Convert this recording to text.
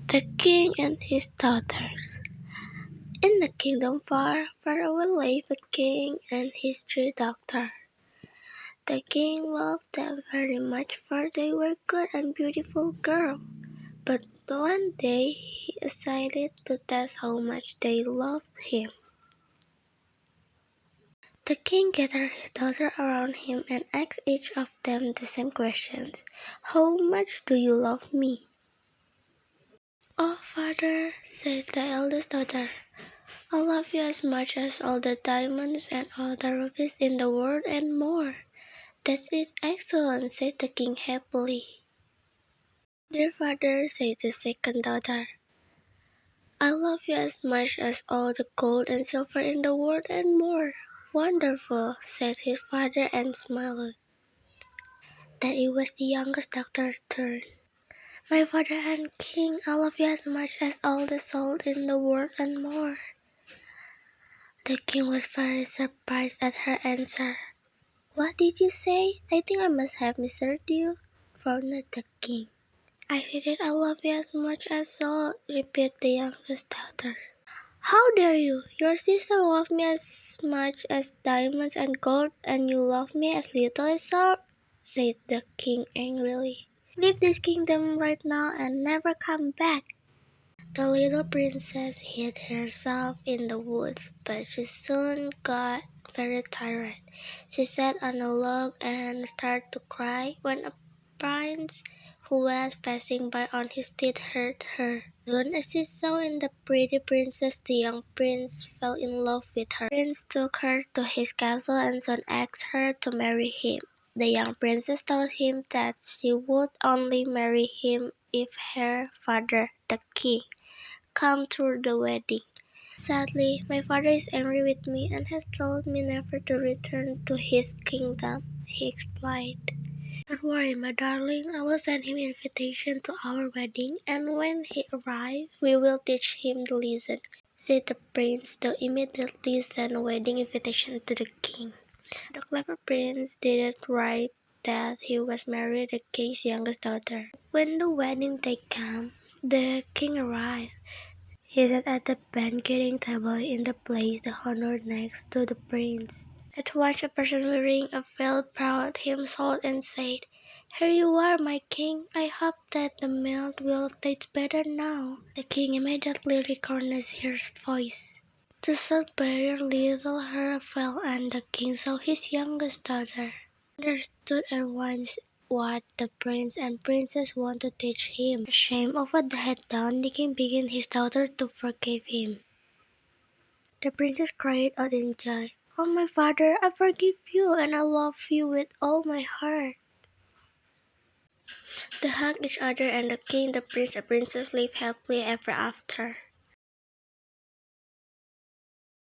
The king and his daughters. In a kingdom far, far away lived a king and his 3 daughters. The king loved them very much, for they were good and beautiful girls. But one day he decided to test how much they loved him. The king gathered his daughters around him and asked each of them the same questions. How much do you love me? Oh, father, said the eldest daughter, I love you as much as all the diamonds and all the rubies in the world and more. That is excellent, said the king happily. Dear father, said the second daughter, I love you as much as all the gold and silver in the world and more. Wonderful, said his father and smiled. Then it was the youngest daughter's turn. My father and king, I love you as much as all the salt in the world and more. The king was very surprised at her answer. What did you say? I think I must have misheard you, frowned the king. I said that I love you as much as salt, repeated the youngest daughter. How dare you? Your sister loves me as much as diamonds and gold, and you love me as little as salt, said the king angrily. Leave this kingdom right now and never come back. The little princess hid herself in the woods, but she soon got very tired. She sat on a log and started to cry when a prince who was passing by on his steed heard her. As soon as he saw in the pretty princess, the young prince fell in love with her. The prince took her to his castle and soon asked her to marry him. The young princess told him that she would only marry him if her father, the king, come to the wedding. Sadly, my father is angry with me and has told me never to return to his kingdom, he explained. Don't worry, my darling, I will send him an invitation to our wedding, and when he arrives, we will teach him the lesson, said the prince, who immediately sent a wedding invitation to the king. The clever prince didn't write that he was marrying the king's youngest daughter. When the wedding day came, the king arrived. He sat at the banqueting table in the place the honor next to the prince. At once a person wearing a veil brought him salt and said, Here you are, my king. I hope that the meal will taste better now. The king immediately recognized her voice. The salt bearer little her fell, and the king saw his youngest daughter. He understood at once what the prince and princess want to teach him. Ashamed of what they had done, the king begged his daughter to forgive him. The princess cried out in joy, Oh, my father, I forgive you, and I love you with all my heart. They hugged each other, and the king, the prince, and princess lived happily ever after.